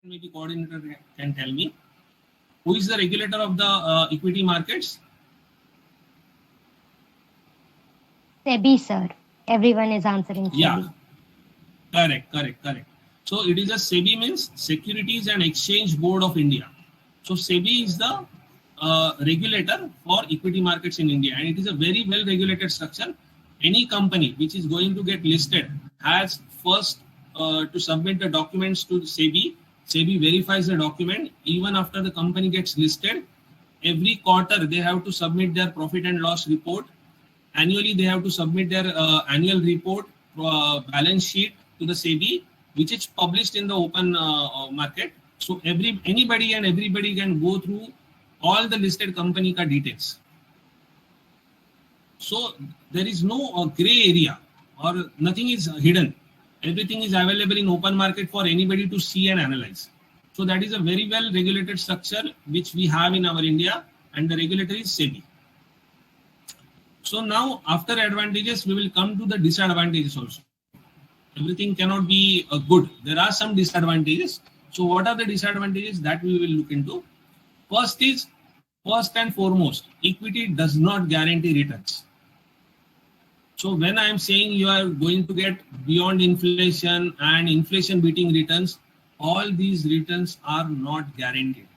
maybe coordinator can tell me. Who is the regulator of the equity markets? SEBI, sir. Everyone is answering SEBI. Yeah, correct. So it is a SEBI, means Securities and Exchange Board of India. So SEBI is the regulator for equity markets in India, and it is a very well regulated structure. Any company which is going to get listed has first to submit the documents to SEBI. SEBI verifies the document. Even after the company gets listed, every quarter they have to submit their profit and loss report. Annually, they have to submit their annual report, balance sheet to the SEBI, which is published in the open market. So anybody and everybody can go through all the listed company ka details. So there is no gray area or nothing is hidden. Everything is available in open market for anybody to see and analyze. So that is a very well regulated structure which we have in our India, and the regulator is SEBI. So now after advantages, we will come to the disadvantages also. Everything cannot be good. There are some disadvantages. So what are the disadvantages that we will look into? First and foremost, equity does not guarantee returns. So when I am saying you are going to get beyond inflation and inflation beating returns, all these returns are not guaranteed.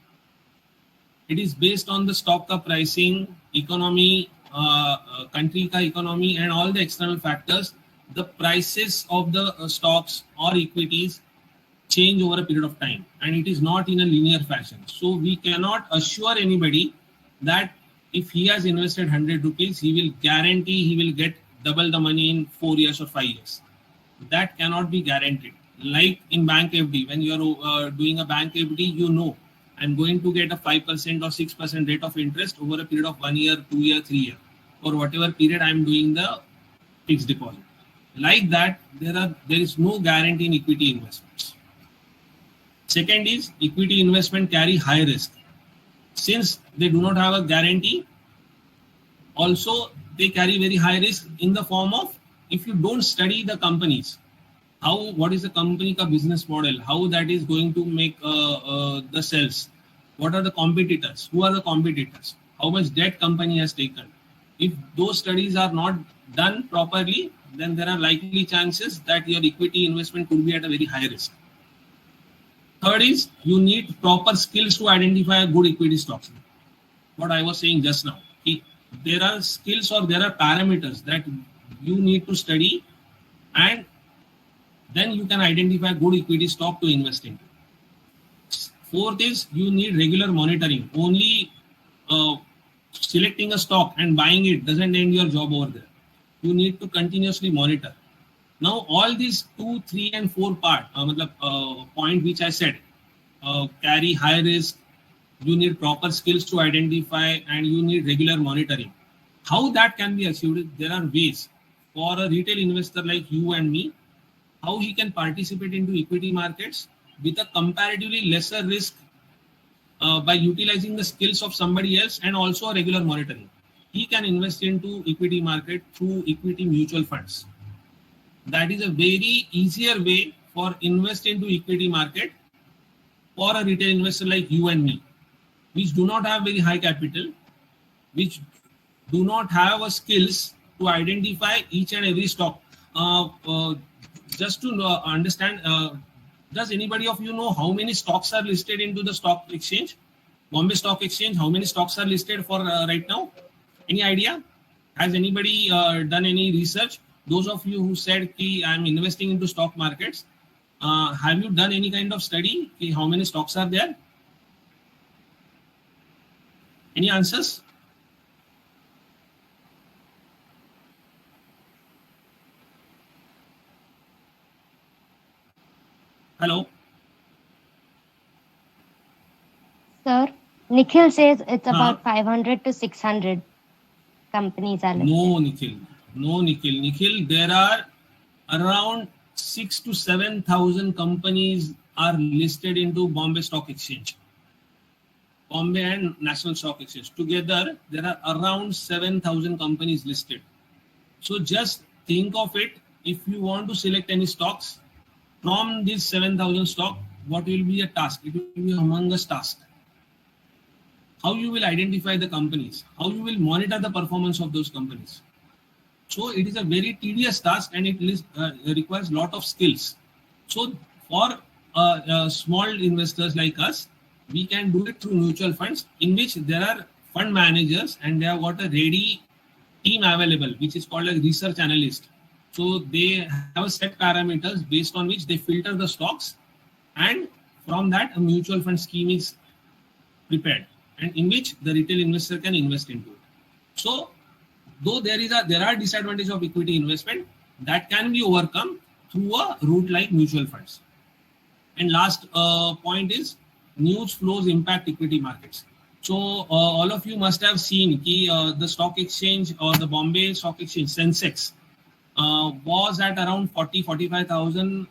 It is based on the stock ka pricing, economy, country ka economy, and all the external factors. The prices of the stocks or equities change over a period of time, and it is not in a linear fashion. So we cannot assure anybody that if he has invested 100 rupees, he will guarantee he will get double the money in 4 years or 5 years. That cannot be guaranteed. Like in bank FD, when you are doing a bank FD, you know I'm going to get a 5% or 6% rate of interest over a period of 1 year, 2 year, 3 year, or whatever period I'm doing the fixed deposit. Like that, there is no guarantee in equity investments. Second is, equity investment carry high risk. Since they do not have a guarantee, also they carry very high risk in the form of, if you don't study the companies, what is the company ka business model, how that is going to make the sales, what are the competitors, who are the competitors, how much debt company has taken. If those studies are not done properly, then there are likely chances that your equity investment could be at a very high risk. Third is, you need proper skills to identify good equity stocks. What I was saying just now. There are skills or there are parameters that you need to study, and then you can identify good equity stock to invest in. Fourth is, you need regular monitoring. Only selecting a stock and buying it doesn't end your job over there. You need to continuously monitor. Now all these 2, 3 and 4 point which I said, carry high risk, you need proper skills to identify, and you need regular monitoring. How that can be achieved? There are ways. For a retail investor like you and me, how he can participate into equity markets with a comparatively lesser risk by utilizing the skills of somebody else and also a regular monitoring. He can invest into equity market through equity mutual funds. That is a very easier way for invest into equity market for a retail investor like you and me, which do not have very high capital, which do not have a skills to identify each and every stock. Just to understand, does anybody of you know how many stocks are listed into the stock exchange? Bombay Stock Exchange, how many stocks are listed for right now? Any idea? Has anybody done any research? Those of you who said I'm investing into stock markets, have you done any kind of study? How many stocks are there? Any answers? Hello? Sir, Nikhil says it's about 500 to 600 companies are listed. No, Nikhil. Nikhil, there are around 6,000 to 7,000 companies are listed into Bombay Stock Exchange. Bombay and National Stock Exchange. Together, there are around 7,000 companies listed. So just think of it, if you want to select any stocks, from these 7,000 stock, what will be a task? It will be a humongous task. How you will identify the companies? How you will monitor the performance of those companies? So it is a very tedious task, and it requires a lot of skills. So for small investors like us, we can do it through mutual funds, in which there are fund managers and they have got a ready team available, which is called a research analyst. So they have a set parameters based on which they filter the stocks, and from that a mutual fund scheme is prepared, and in which the retail investor can invest into it. So though there are disadvantages of equity investment, that can be overcome through a route like mutual funds. And last point is news flows impact equity markets. So all of you must have seen the stock exchange or the Bombay Stock Exchange Sensex was at around 45,000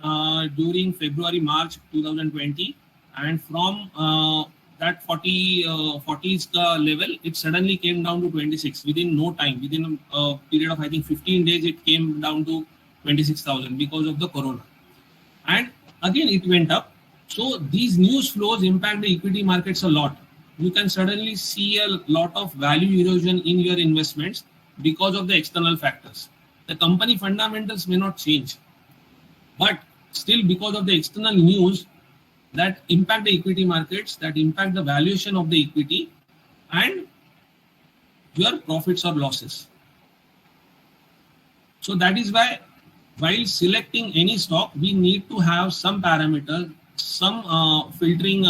during February-March 2020, and from that 40s level, it suddenly came down to 26 within no time. Within a period of, I think, 15 days, it came down to 26,000 because of the corona. And again, it went up. So these news flows impact the equity markets a lot. You can suddenly see a lot of value erosion in your investments because of the external factors. The company fundamentals may not change, but still because of the external news that impact the equity markets, that impact the valuation of the equity and your profits or losses. So that is why while selecting any stock, we need to have some parameters, some filtering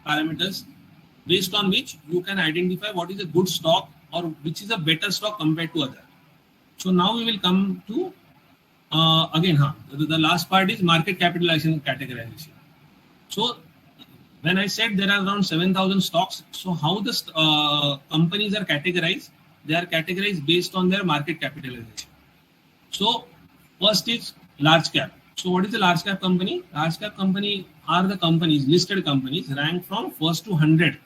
parameters based on which you can identify what is a good stock or which is a better stock compared to other. So now we will come to the last part is market capitalization categorization. So when I said there are around 7,000 stocks, so how the companies are categorized? They are categorized based on their market capitalization. So first is large cap. So what is a large cap company? Large cap company are the companies, listed companies ranked from 1st to 100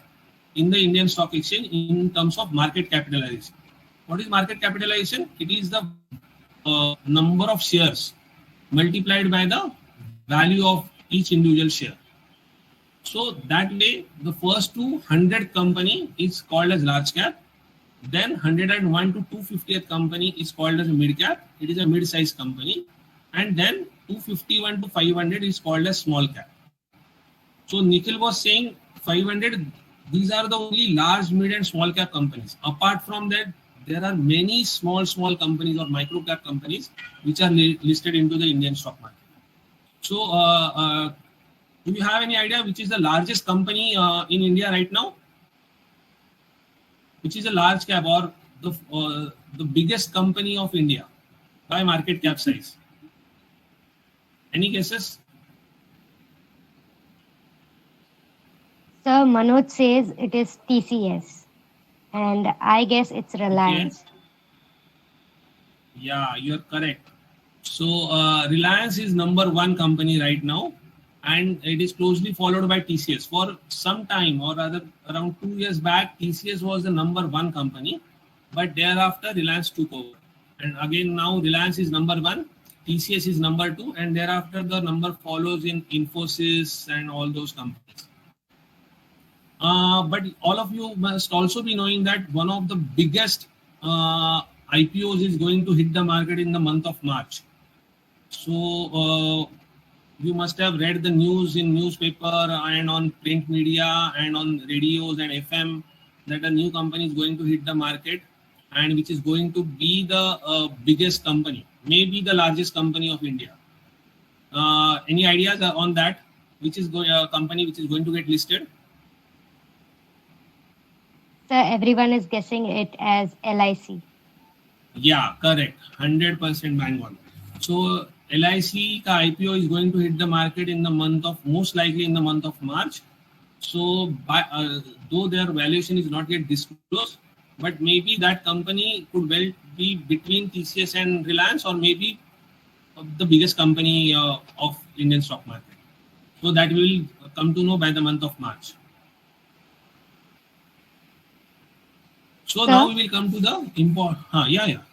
in the Indian Stock Exchange in terms of market capitalization. What is market capitalization? It is the number of shares multiplied by the value of each individual share. So that way, the first to 100 company is called as large cap. Then 101 to 250th company is called as a mid cap. It is a mid-sized company. And then 251 to 500 is called as small cap. So Nikhil was saying 500, these are the only large, mid and small cap companies. Apart from that, there are many small companies or micro cap companies which are listed into the Indian stock market. So do you have any idea which is the largest company in India right now? Which is a large cap or the biggest company of India by market cap size? Any guesses? Sir, Manoj says it is TCS, and I guess it's Reliance. Okay. Yeah, you're correct. So Reliance is number one company right now, and it is closely followed by TCS. For some time, or rather around 2 years back, TCS was the number one company, but thereafter Reliance took over. And again now Reliance is number one, TCS is number two, and thereafter the number follows in Infosys and all those companies. But all of you must also be knowing that one of the biggest IPOs is going to hit the market in the month of March. So you must have read the news in newspaper and on print media and on radios and FM that a new company is going to hit the market, and which is going to be the biggest company, maybe the largest company of India. Any ideas on that? Which is a company which is going to get listed? Sir, everyone is guessing it as LIC. Yeah, correct. 100% bang on. So LIC ka IPO is going to hit the market in the month of, most likely in the month of March. So though their valuation is not yet disclosed, but maybe that company could well be between TCS and Reliance, or maybe the biggest company of Indian stock market. So that we will come to know by the month of March. So now we will come to the import. I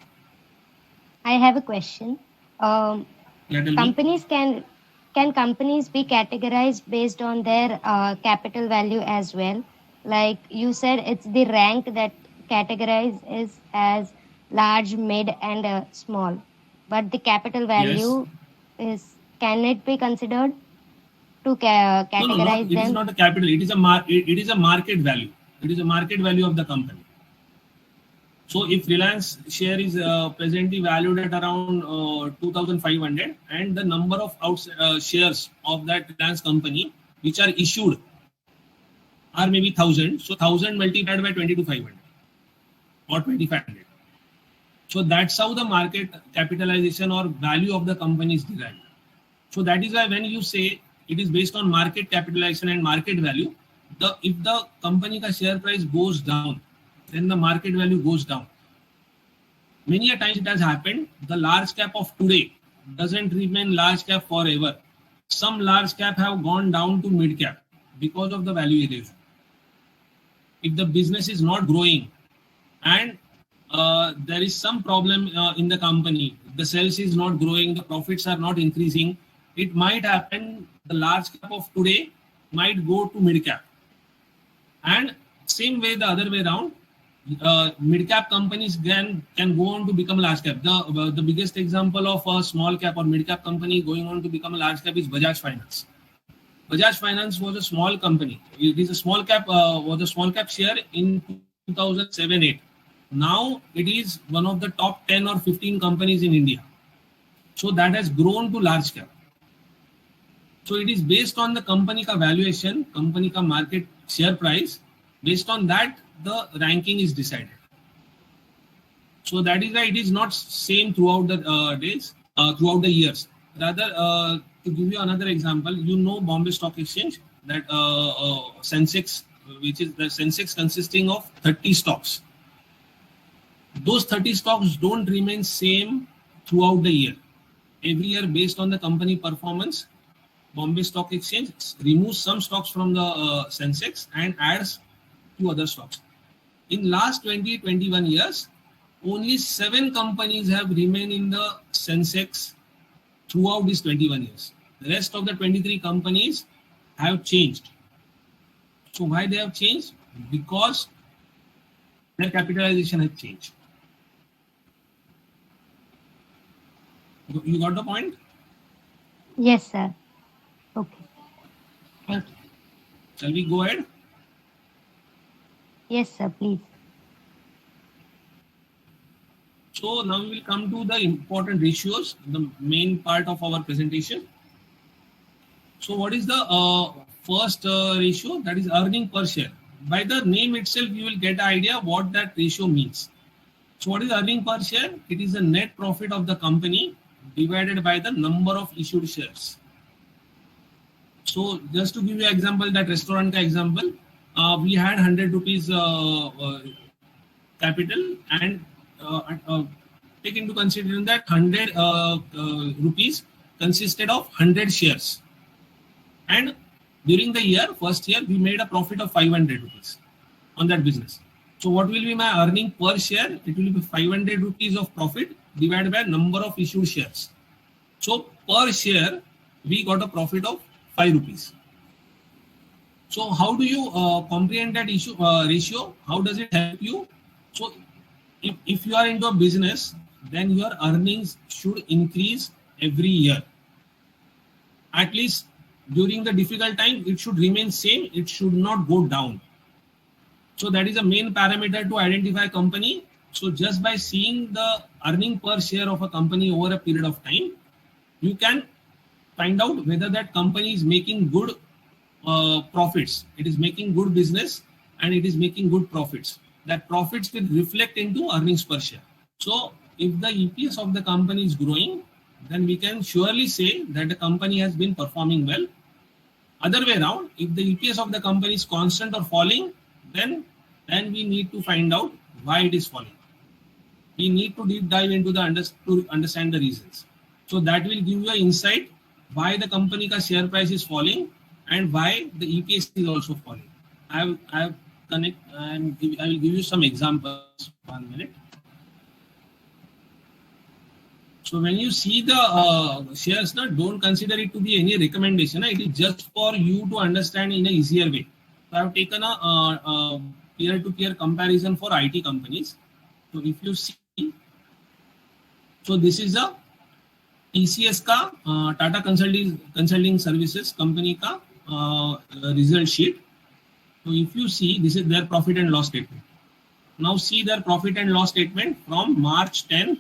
have a question. Companies can can companies be categorized based on their capital value as well? Like you said, it's the rank that categorized is as large, mid, and small. But the capital Yes. value is, can it be considered to No, no, not. categorize It is them? not a capital. It is it is a market value. It is a market value of the company. So if Reliance share is presently valued at around 2,500, and the number of shares of that Reliance company which are issued are maybe 1,000. So 1,000 multiplied by 22,500 or 2,500. So that's how the market capitalization or value of the company is derived. So that is why when you say it is based on market capitalization and market value, if the company ka share price goes down, then the market value goes down. Many a times it has happened, the large cap of today doesn't remain large cap forever. Some large cap have gone down to mid cap because of the value erosion. If the business is not growing and there is some problem in the company, the sales is not growing, the profits are not increasing, it might happen the large cap of today might go to mid cap. And same way the other way around, mid cap companies can go on to become large cap. The biggest example of a small cap or mid cap company going on to become a large cap is Bajaj Finance. Bajaj Finance was a small company. It is a small cap, was a small cap share in 2007-8. Now it is one of the top 10 or 15 companies in India. So that has grown to large cap. So it is based on the company ka valuation, company ka market share price. Based on that, the ranking is decided. So that is why it is not same throughout the days, throughout the years. Rather, to give you another example, you know Bombay Stock Exchange, that Sensex, which is the Sensex consisting of 30 stocks. Those 30 stocks don't remain same throughout the year. Every year, based on the company performance, Bombay Stock Exchange removes some stocks from the Sensex and adds to other stocks. In last 21 years, only 7 companies have remained in the Sensex throughout these 21 years. The rest of the 23 companies have changed. So why they have changed? Because their capitalization has changed. You got the point? Yes, sir. Okay. Thank you. Shall we go ahead? Yes, sir, please. So now we will come to the important ratios, the main part of our presentation. So what is the first ratio? That is earning per share. By the name itself, you will get an idea what that ratio means. So what is earning per share? It is the net profit of the company divided by the number of issued shares. So just to give you an example, that restaurant example, we had 100 rupees capital, and take into consideration that 100 rupees consisted of 100 shares. And during the year, first year, we made a profit of 500 rupees on that business. So what will be my earning per share? It will be 500 rupees of profit divided by number of issued shares. So per share, we got a profit of 5 rupees. So how do you comprehend that ratio? How does it help you? So if you are into a business, then your earnings should increase every year. At least during the difficult time, it should remain same. It should not go down. So that is a main parameter to identify a company. So just by seeing the earning per share of a company over a period of time, you can find out whether that company is making good profits. It is making good business and it is making good profits. That profits will reflect into earnings per share. So if the EPS of the company is growing, then we can surely say that the company has been performing well. Other way around, if the EPS of the company is constant or falling, then we need to find out why it is falling. We need to deep dive into to understand the reasons. So that will give you an insight why the company ka share price is falling and why the EPS is also falling. I will give you some examples. 1 minute. So when you see the shares, don't consider it to be any recommendation. It is just for you to understand in a easier way. So I have taken a peer-to-peer comparison for IT companies. So if you see, so this is a TCS का Tata Consulting Services company का result sheet. So if you see, this is their profit and loss statement. Now see their profit and loss statement from March 10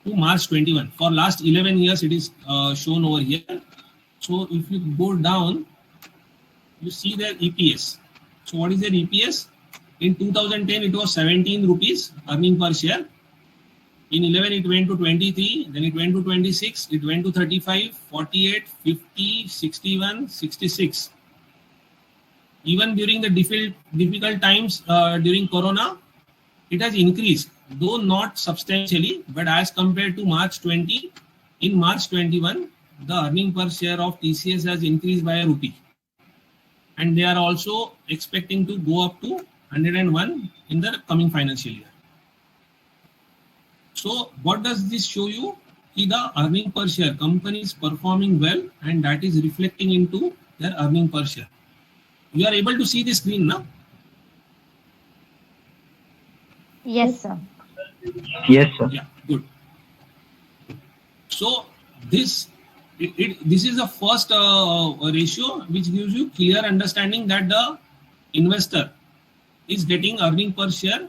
to March 21. For last 11 years, it is shown over here. So if you go down, you see their EPS. So what is their EPS? In 2010, it was 17 rupees earning per share. In 11, it went to 23, then it went to 26, it went to 35, 48, 50, 61, 66. Even during the difficult times during Corona, it has increased, though not substantially, but as compared to March 20, in March 21, the earning per share of TCS has increased by ₹1. And they are also expecting to go up to 101 in the coming financial year. So what does this show you? The earning per share, company is performing well, and that is reflecting into their earning per share. You are able to see the screen now? Yes, sir. Yes, sir. Yeah, good. So this is the first ratio which gives you clear understanding that the investor is getting earning per share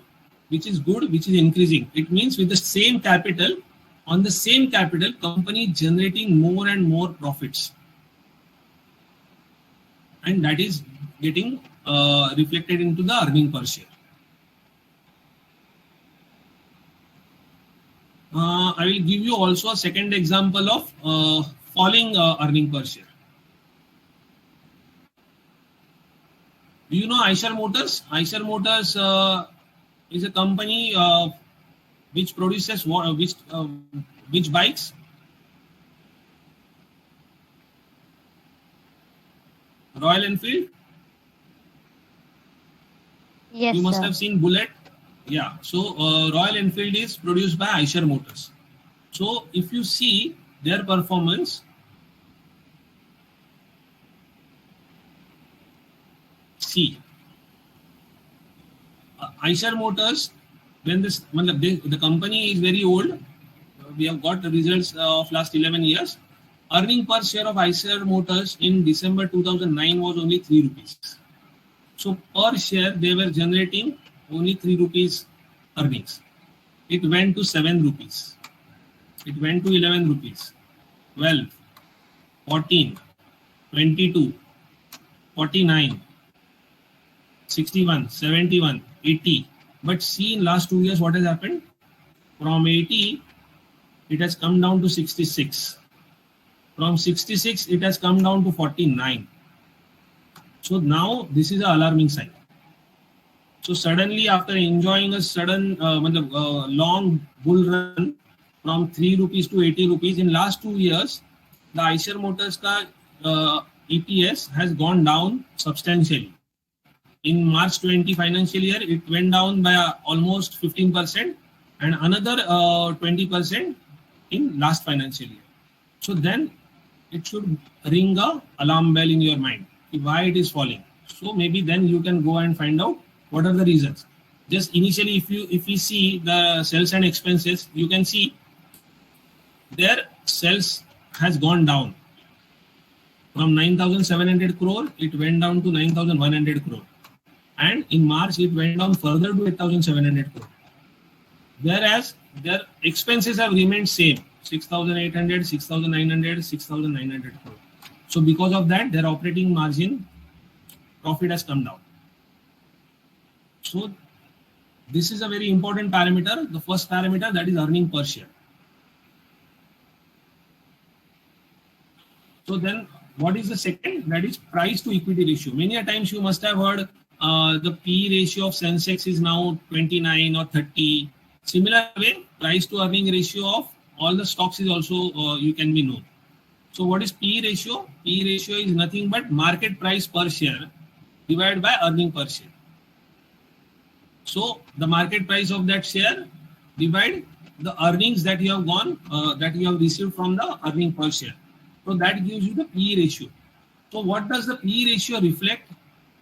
which is good, which is increasing. It means with the same capital, on the same capital, company generating more and more profits. And that is getting reflected into the earning per share. I will give you also a second example of falling earning per share. Do you know Eicher Motors? Eicher Motors is a company which produces which bikes? Royal Enfield? Yes, you must sir. have seen Bullet. Yeah, so Royal Enfield is produced by Eicher Motors. So if you see their performance, see Eicher Motors, when the company is very old, we have got the results of last 11 years. Earning per share of Eicher Motors in December 2009 was only 3 rupees. So per share they were generating only 3 rupees earnings. It went to 7 rupees. It went to 11 rupees, 12, 14, 22, 49, 61, 71, 80. But see in last 2 years what has happened? From 80, it has come down to 66. From 66, it has come down to 49. So now this is an alarming sign. So suddenly after enjoying a sudden long bull run from 3 rupees to 80 rupees, in last 2 years, the Eicher Motors ka EPS has gone down substantially. In March 20 financial year, it went down by almost 15% and another 20% in last financial year. So then it should ring a alarm bell in your mind. Why it is falling. So maybe then you can go and find out what are the reasons. Just initially, if we see the sales and expenses, you can see their sales has gone down from 9,700 crore. It went down to 9,100 crore, and in March it went down further to 8,700 crore. Whereas their expenses have remained same: 6,800, 6,900, 6,900 crore. So because of that, their operating margin profit has come down. So this is a very important parameter. The first parameter, that is earning per share. So then what is the second? That is price to equity ratio. Many a times you must have heard the P ratio of Sensex is now 29 or 30. Similar way, price to earning ratio of all the stocks is also you can be known. So what is P ratio? P ratio is nothing but market price per share divided by earning per share. So the market price of that share divide the earnings that you have that you have received from the earning per share. So that gives you the PE ratio. So what does the PE ratio reflect?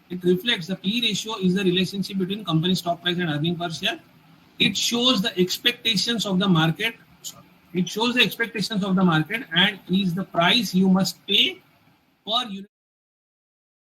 It reflects the PE ratio is the relationship between company stock price and earning per share. It shows the expectations of the market. It shows the expectations of the market and is the price you must pay per unit.